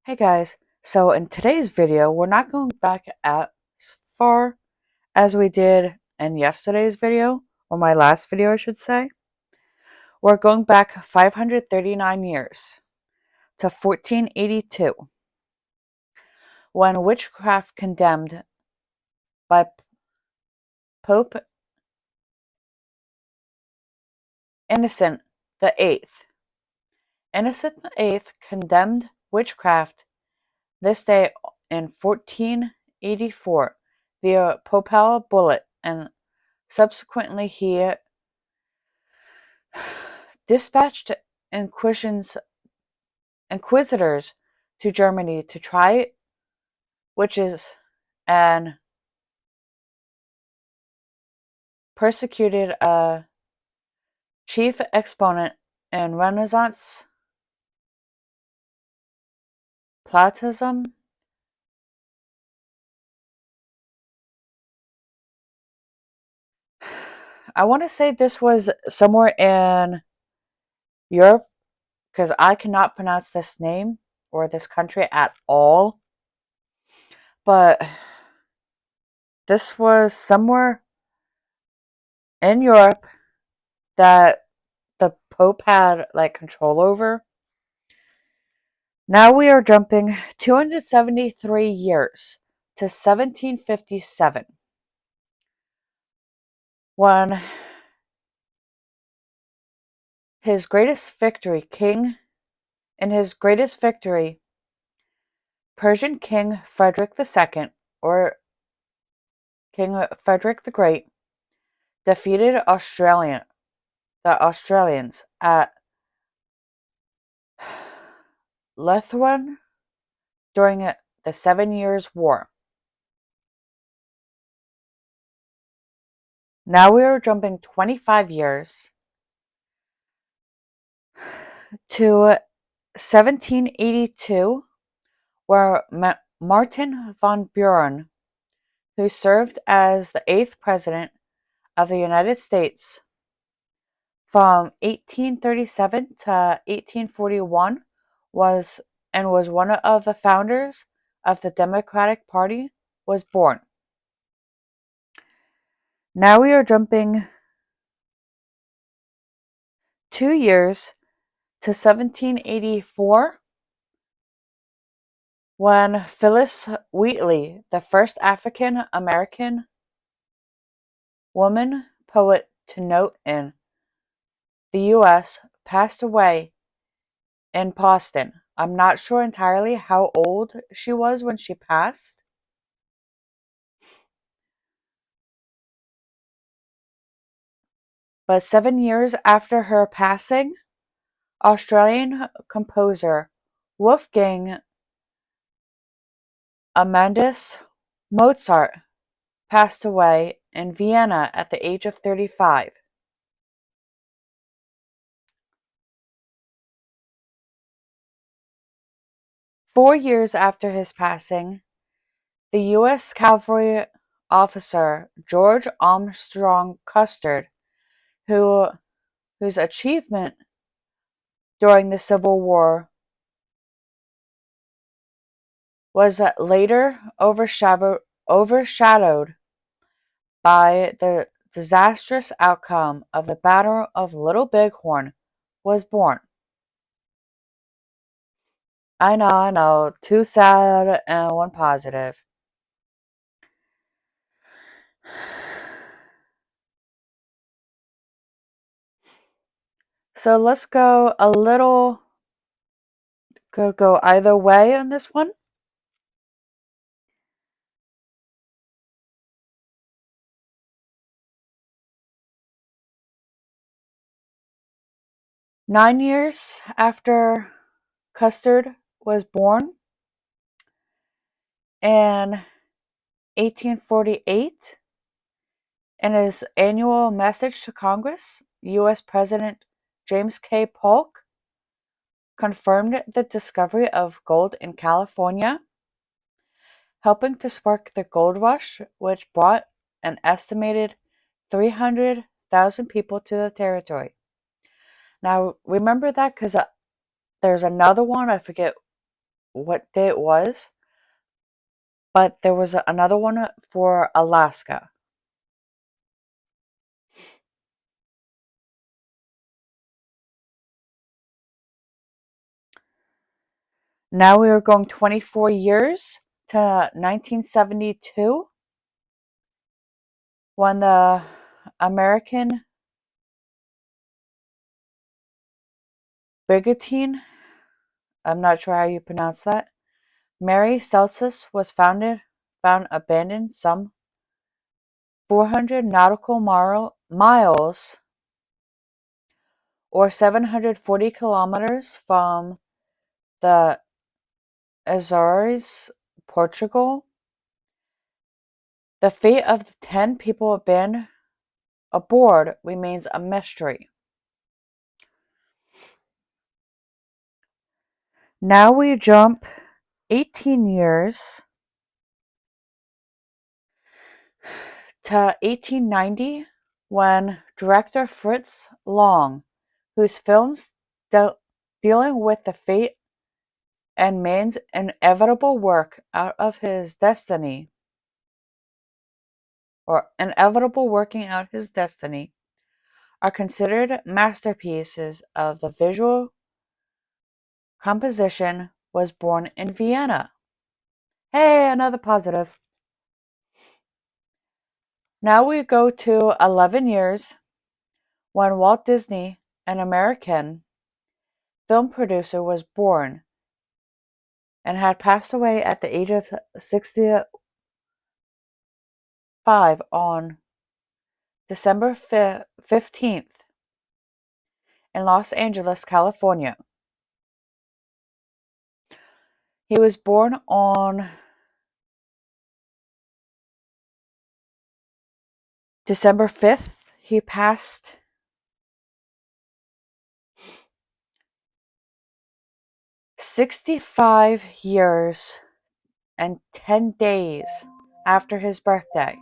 Hey guys, so in today's video, we're not going back as far as we did in yesterday's video, or my last video, I should say. We're going back 539 years to 1482, when witchcraft condemned by Pope Innocent the Eighth. Innocent the Eighth condemned witchcraft this day in 1484 via papal bullet, and subsequently he dispatched inquisitors to Germany to try witches and persecuted a chief exponent in Renaissance Platonism. I want to say this was somewhere in Europe because I cannot pronounce this name or this country at all. But this was somewhere in Europe that the Pope had like control over. Now we are jumping 273 years to 1757, when his greatest victory, Persian King Frederick II, or King Frederick the Great, defeated the Australians at Leithen during the 7 Years' War. Now we are jumping 25 years to 1782, where Martin von Buren, who served as the 8th President of the United States from 1837 to 1841, was one of the founders of the Democratic Party, was born. Now we are jumping 2 years to 1784, when Phyllis Wheatley, the first African American woman poet to note in the U.S., passed away in Boston. I'm not sure entirely how old she was when she passed. But 7 years after her passing, Australian composer Wolfgang Amadeus Mozart passed away in Vienna at the age of 35. Four years after his passing, the U.S. cavalry officer George Armstrong Custer, whose achievement during the Civil War was later overshadowed by the disastrous outcome of the Battle of Little Bighorn, was born. I know, two sad and one positive. So let's go a little, go either way on this one. Nine years after Custer was born, in 1848, in his annual message to Congress, U.S. President James K. Polk confirmed the discovery of gold in California, helping to spark the gold rush, which brought an estimated 300,000 people to the territory. Now, remember that because there's another one, I forget what day it was, but there was another one for Alaska. Now we are going 24 years to 1972 when the American brigantine, I'm not sure how you pronounce that, Mary Celsus was found abandoned some 400 nautical miles or 740 kilometers from the Azores, Portugal. The fate of the 10 people aboard remains a mystery. Now we jump 18 years to 1890 when director Fritz Lang, whose films dealing with the fate and man's inevitable work out of his destiny, or inevitable working out his destiny, are considered masterpieces of the visual composition, was born in Vienna. Hey, another positive. Now we go to 11 years when Walt Disney, an American film producer, was born and had passed away at the age of 65 on December 15th in Los Angeles, California. He was born on December 5th. He passed 65 years and 10 days after his birthday.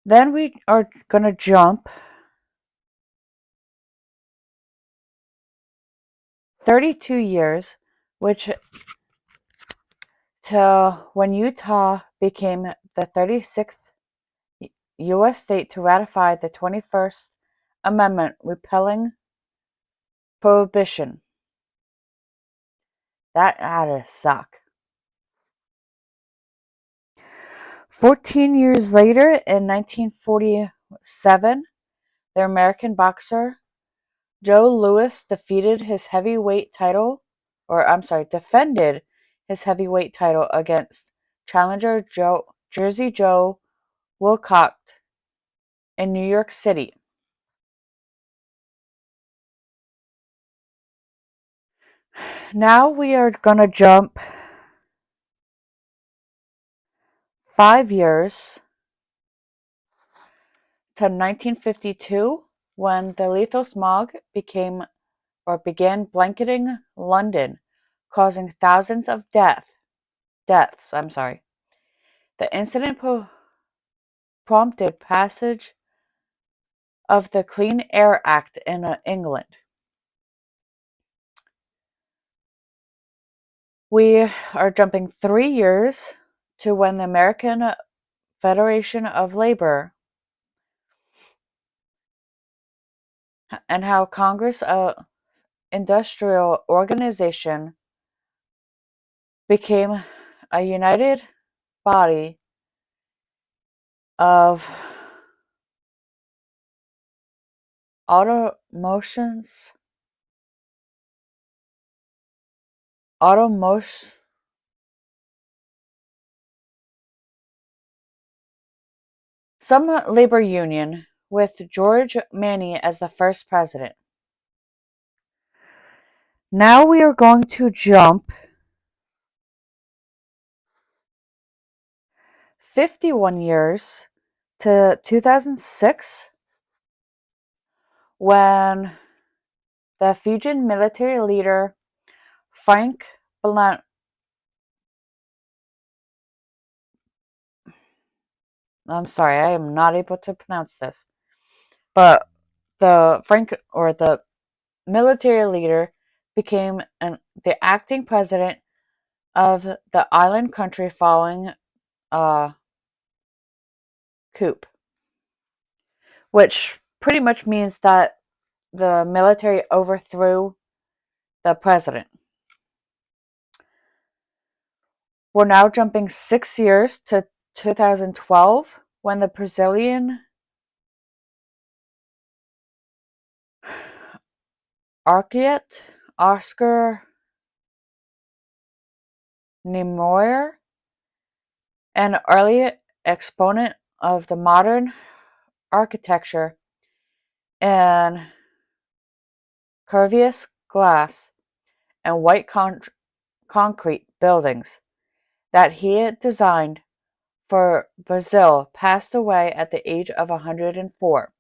Then we are going to jump 32 years, which to when Utah became the 36th U.S. state to ratify the 21st Amendment repealing prohibition. That had to suck. 14 years later, in 1947, the American boxer Joe Louis defended his heavyweight title against challenger Jersey Joe Wilcox in New York City. Now we are going to jump 5 years to 1952 when the lethal smog began blanketing London, causing thousands of deaths. The incident prompted passage of the Clean Air Act in England. We are jumping 3 years to when the American Federation of Labor and how Congress, industrial organization, became a united body of automotions automotive some labor union with George Manny as the first president. Now we are going to jump 51 years to 2006 when the Fijian military leader Frank Blant I'm sorry, I am not able to pronounce this. But the military leader became the acting president of the island country following a coup, which pretty much means that the military overthrew the president. We're now jumping 6 years to 2012 when the Brazilian architect Oscar Niemeyer, an early exponent of the modern architecture and curvous glass and white concrete buildings that he had designed for Brazil, passed away at the age of 104.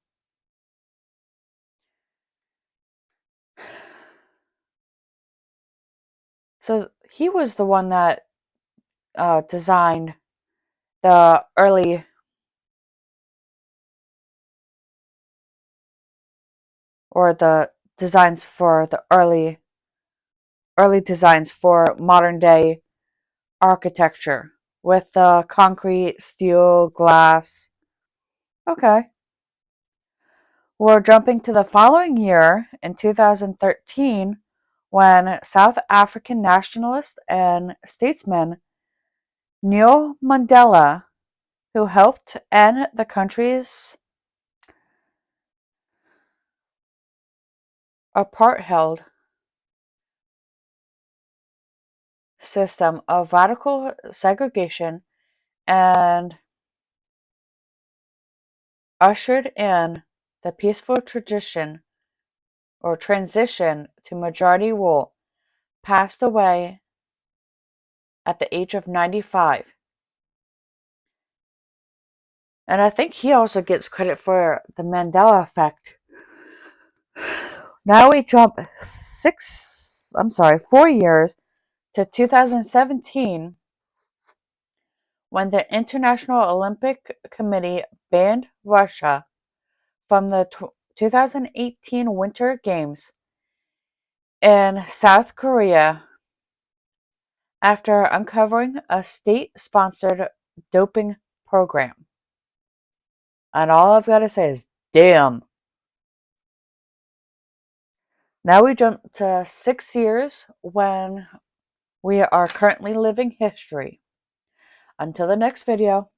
So he was the one that designed the early or the designs for the early designs for modern day architecture with the concrete, steel, glass. Okay. We're jumping to the following year in 2013 when South African nationalist and statesman Neil Mandela, who helped end the country's apartheid system of radical segregation and ushered in the peaceful transition to majority rule, passed away at the age of 95. And I think he also gets credit for the Mandela effect. Now we jump 4 years to 2017 when the International Olympic Committee banned Russia from the 2018 Winter Games in South Korea after uncovering a state-sponsored doping program. And all I've got to say is, damn. Now we jump to 6 years when we are currently living history. Until the next video.